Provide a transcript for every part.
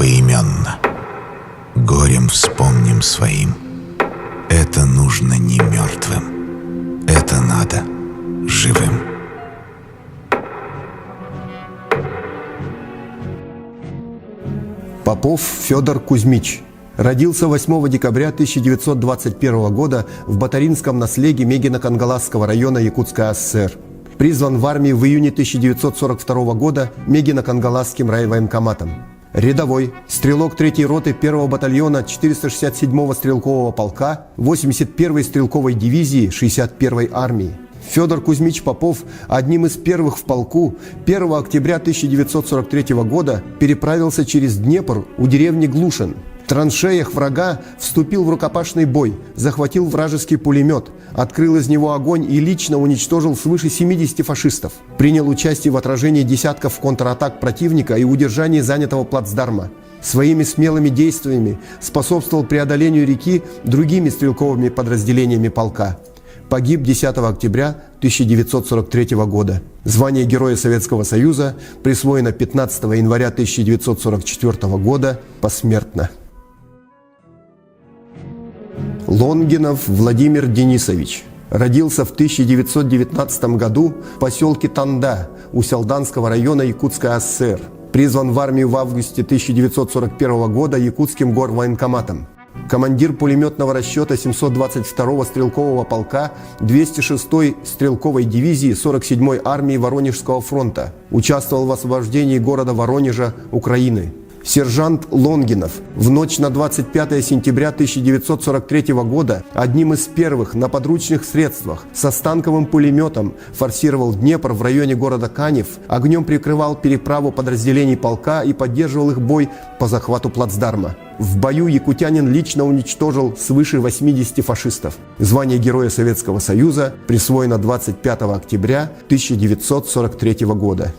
поименно. Горем вспомним своим. Это нужно не мертвым. Это надо живым. Попов Федор Кузьмич. Родился 8 декабря 1921 года в Батаринском наслеге Мегино-Кангаласского района Якутской ССР. Призван в армию в июне 1942 года Мегино-Кангаласским райвоенкоматом. Рядовой, стрелок 3-й роты 1-го батальона 467-го стрелкового полка 81-й стрелковой дивизии 61-й армии. Федор Кузьмич Попов одним из первых в полку 1 октября 1943 года переправился через Днепр у деревни Глушин. В траншеях врага вступил в рукопашный бой, захватил вражеский пулемет, открыл из него огонь и лично уничтожил свыше 70 фашистов. Принял участие в отражении десятков контратак противника и удержании занятого плацдарма. Своими смелыми действиями способствовал преодолению реки другими стрелковыми подразделениями полка. Погиб 10 октября 1943 года. Звание Героя Советского Союза присвоено 15 января 1944 года посмертно. Лонгинов Владимир Денисович. Родился в 1919 году в поселке Танда Усть-Алданского района Якутской ССР. Призван в армию в августе 1941 года Якутским горвоенкоматом. Командир пулеметного расчета 722-го стрелкового полка 206-й стрелковой дивизии 47-й армии Воронежского фронта. Участвовал в освобождении города Воронежа, Украины. Сержант Лонгинов в ночь на 25 сентября 1943 года одним из первых на подручных средствах со станковым пулеметом форсировал Днепр в районе города Канев, огнем прикрывал переправу подразделений полка и поддерживал их бой по захвату плацдарма. В бою якутянин лично уничтожил свыше 80 фашистов. Звание Героя Советского Союза присвоено 25 октября 1943 года.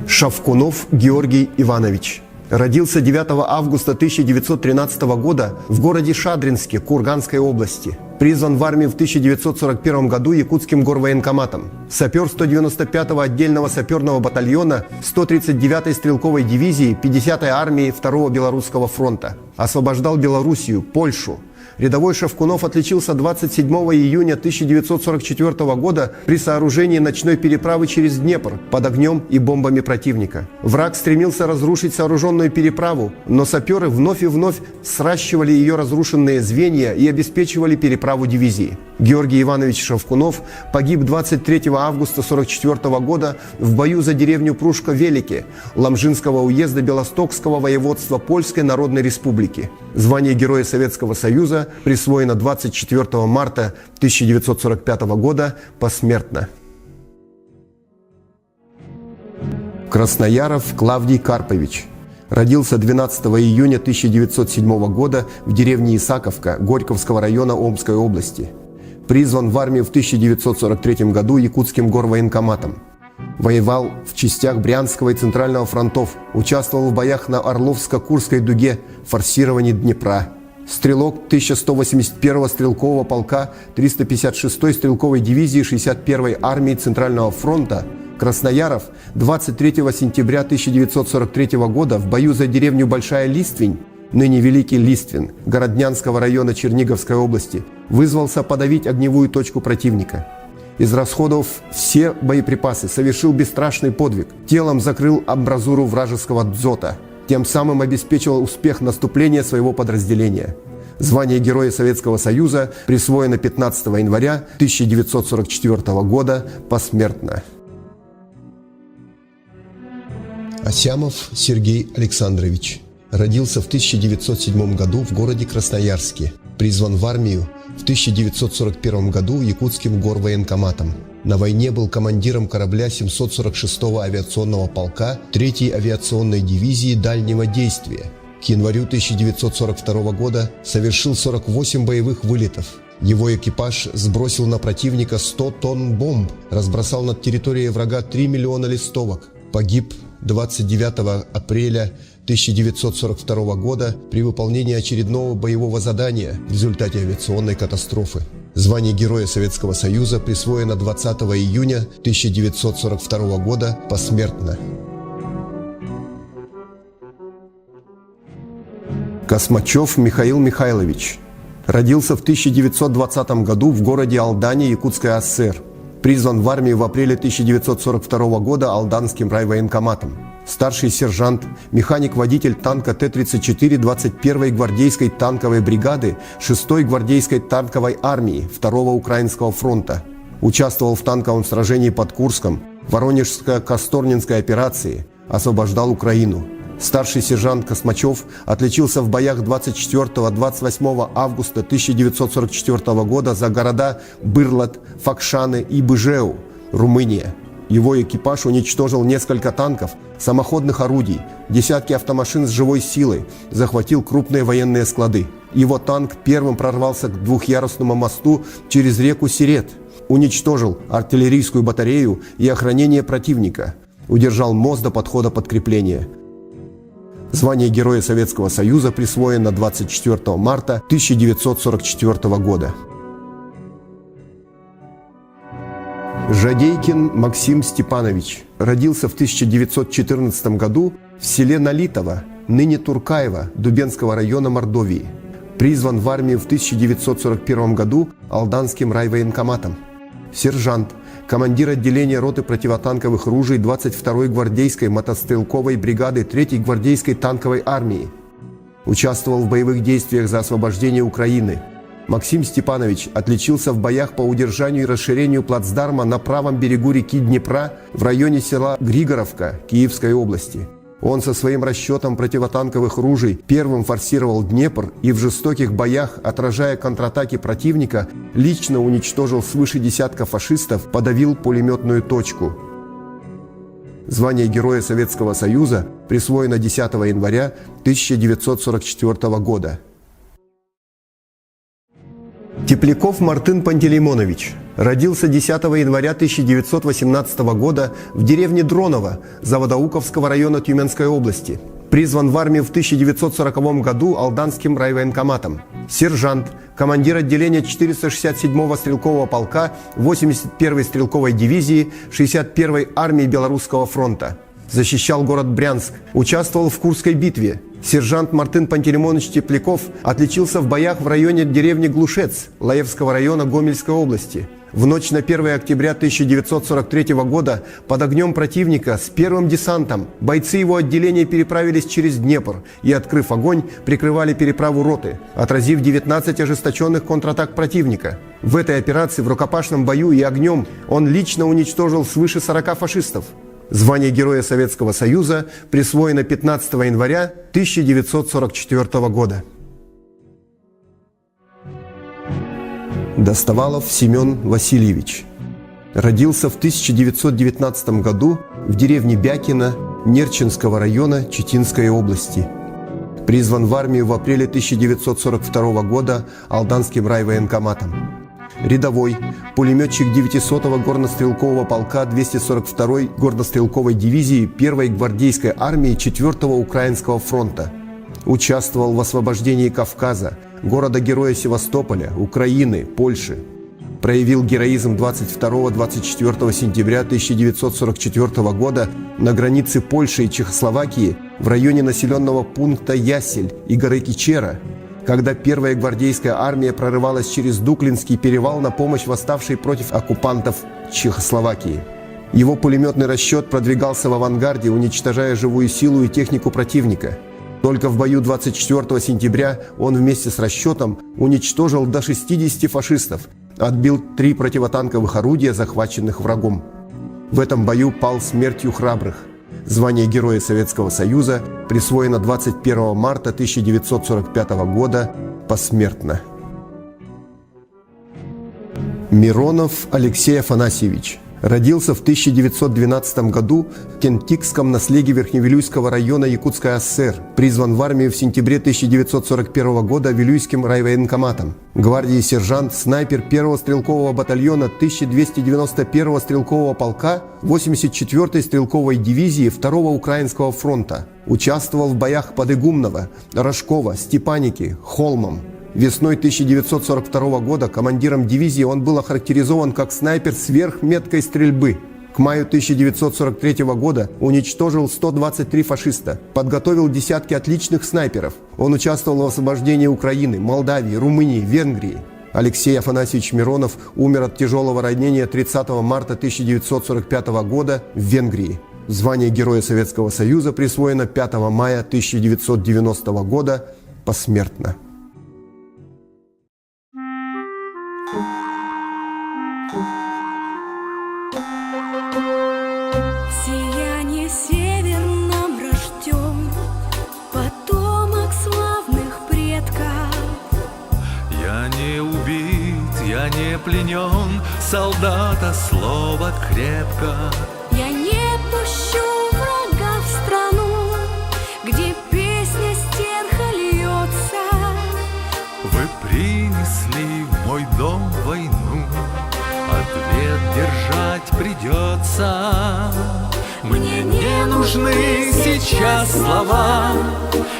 Шавкунов Георгий Иванович. Родился 9 августа 1913 года в городе Шадринске Курганской области. Призван в армию в 1941 году Якутским горвоенкоматом. Сапер 195-го отдельного саперного батальона 139-й стрелковой дивизии 50-й армии 2-го Белорусского фронта. Освобождал Белоруссию, Польшу. Рядовой Шавкунов отличился 27 июня 1944 года при сооружении ночной переправы через Днепр под огнем и бомбами противника. Враг стремился разрушить сооруженную переправу, но саперы вновь и вновь сращивали ее разрушенные звенья и обеспечивали переправу дивизии. Георгий Иванович Шавкунов погиб 23 августа 1944 года в бою за деревню Прушко-Велике Ламжинского уезда Белостокского воеводства Польской Народной Республики. Звание Героя Советского Союза присвоено 24 марта 1945 года посмертно. Краснояров Клавдий Карпович. Родился 12 июня 1907 года в деревне Исаковка Горьковского района Омской области. Призван в армию в 1943 году Якутским горвоенкоматом. Воевал в частях Брянского и Центрального фронтов, участвовал в боях на Орловско-Курской дуге, форсировании Днепра. Стрелок 1181-го стрелкового полка 356-й стрелковой дивизии 61-й армии Центрального фронта Краснояров 23 сентября 1943 года в бою за деревню Большая Листвень, ныне Великий Листвин, Городнянского района Черниговской области, вызвался подавить огневую точку противника. Израсходовав все боеприпасы, совершил бесстрашный подвиг, телом закрыл амбразуру вражеского дзота, тем самым обеспечивал успех наступления своего подразделения. Звание Героя Советского Союза присвоено 15 января 1944 года посмертно. Асямов Сергей Александрович. Родился в 1907 году в городе Красноярске. Призван в армию в 1941 году Якутским горвоенкоматом. На войне был командиром корабля 746-го авиационного полка 3-й авиационной дивизии дальнего действия. К январю 1942 года совершил 48 боевых вылетов. Его экипаж сбросил на противника 100 тонн бомб, разбросал над территорией врага 3 миллиона листовок. Погиб 29 апреля 1942 года при выполнении очередного боевого задания в результате авиационной катастрофы. Звание Героя Советского Союза присвоено 20 июня 1942 года посмертно. Космачев Михаил Михайлович. Родился в 1920 году в городе Алдане, Якутская АССР. Призван в армию в апреле 1942 года Алданским райвоенкоматом. Старший сержант, механик-водитель танка Т-34 21-й гвардейской танковой бригады 6-й гвардейской танковой армии 2-го Украинского фронта. Участвовал в танковом сражении под Курском, Воронежско-Косторнинской операции, освобождал Украину. Старший сержант Космачев отличился в боях 24-28 августа 1944 года за города Бырлат, Факшаны и Быжеу, Румыния. Его экипаж уничтожил несколько танков, самоходных орудий, десятки автомашин с живой силой, захватил крупные военные склады. Его танк первым прорвался к двухъярусному мосту через реку Сирет, уничтожил артиллерийскую батарею и охранение противника, удержал мост до подхода подкрепления. Звание Героя Советского Союза присвоено 24 марта 1944 года. Жадейкин Максим Степанович. Родился в 1914 году в селе Налитово, ныне Туркаево, Дубенского района Мордовии. Призван в армию в 1941 году Алданским райвоенкоматом. Сержант, командир отделения роты противотанковых ружей 22-й гвардейской мотострелковой бригады 3-й гвардейской танковой армии. Участвовал в боевых действиях за освобождение Украины. Максим Степанович отличился в боях по удержанию и расширению плацдарма на правом берегу реки Днепра в районе села Григоровка Киевской области. Он со своим расчетом противотанковых ружей первым форсировал Днепр и в жестоких боях, отражая контратаки противника, лично уничтожил свыше десятка фашистов, подавил пулеметную точку. Звание Героя Советского Союза присвоено 10 января 1944 года. Тепляков Мартын Пантелеймонович. Родился 10 января 1918 года в деревне Дроново Заводоуковского района Тюменской области. Призван в армию в 1940 году Алданским райвоенкоматом. Сержант, командир отделения 467-го стрелкового полка 81-й стрелковой дивизии 61-й армии Белорусского фронта. Защищал город Брянск, участвовал в Курской битве. Сержант Мартын Пантелеймонович Тепляков отличился в боях в районе деревни Глушец Лаевского района Гомельской области. В ночь на 1 октября 1943 года под огнем противника с первым десантом бойцы его отделения переправились через Днепр и, открыв огонь, прикрывали переправу роты, отразив 19 ожесточенных контратак противника. В этой операции в рукопашном бою и огнем он лично уничтожил свыше 40 фашистов. Звание Героя Советского Союза присвоено 15 января 1944 года. Достовалов Семен Васильевич. Родился в 1919 году в деревне Бякино Нерчинского района Читинской области. Призван в армию в апреле 1942 года Алданским райвоенкоматом. Рядовой, пулеметчик 900-го горнострелкового полка 242-й горнострелковой дивизии 1-й гвардейской армии 4-го Украинского фронта. Участвовал в освобождении Кавказа, города-героя Севастополя, Украины, Польши. Проявил героизм 22-24 сентября 1944 года на границе Польши и Чехословакии в районе населенного пункта Ясель и горы Кичера, когда первая гвардейская армия прорывалась через Дуклинский перевал на помощь восставшей против оккупантов Чехословакии. Его пулеметный расчет продвигался в авангарде, уничтожая живую силу и технику противника. Только в бою 24 сентября он вместе с расчетом уничтожил до 60 фашистов, отбил 3 противотанковых орудия, захваченных врагом. В этом бою пал смертью храбрых. Звание Героя Советского Союза присвоено 21 марта 1945 года посмертно. Миронов Алексей Афанасьевич. Родился в 1912 году в Кентикском наследии Верхневилюйского района Якутской АССР. Призван в армию в сентябре 1941 года Вилюйским райвоенкоматом. Гвардии сержант, снайпер 1-го стрелкового батальона 1291-го стрелкового полка 84-й стрелковой дивизии 2-го Украинского фронта. Участвовал в боях под Игумново, Рожково, Степаники, Холмом. Весной 1942 года командиром дивизии он был охарактеризован как снайпер сверхметкой стрельбы. К маю 1943 года уничтожил 123 фашиста, подготовил десятки отличных снайперов. Он участвовал в освобождении Украины, Молдавии, Румынии, Венгрии. Алексей Афанасьевич Миронов умер от тяжелого ранения 30 марта 1945 года в Венгрии. Звание Героя Советского Союза присвоено 5 мая 1990 года посмертно. Сияние северном рожден, потомок славных предков. Я не убит, я не пленен, солдата слово крепко. Я не пущу врага в страну, где песня стерха льется. Вы принесли в мой дом войну, ответ держать придется. Мне не нужны сейчас слова,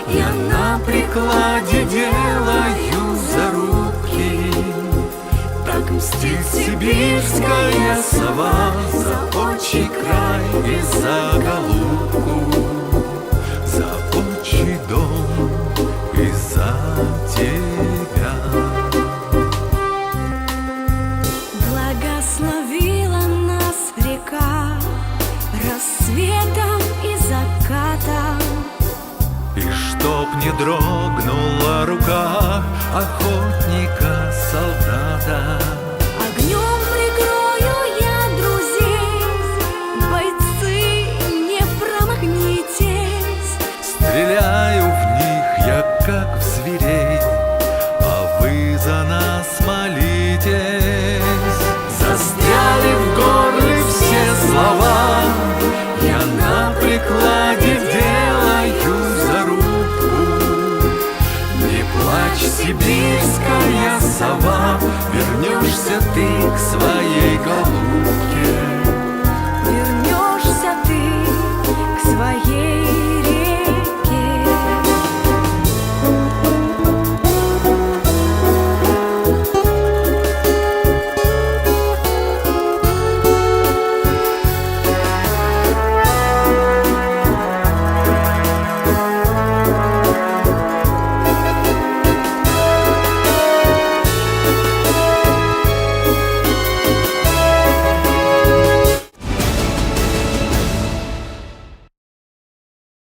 я на прикладе делаю зарубки. Так мстит сибирская сова за отчий край и за голубку, за отчий дом и за тебя. Благословила нас река рассветом и закатом. И чтоб не дрогнула рука охотника, солдата.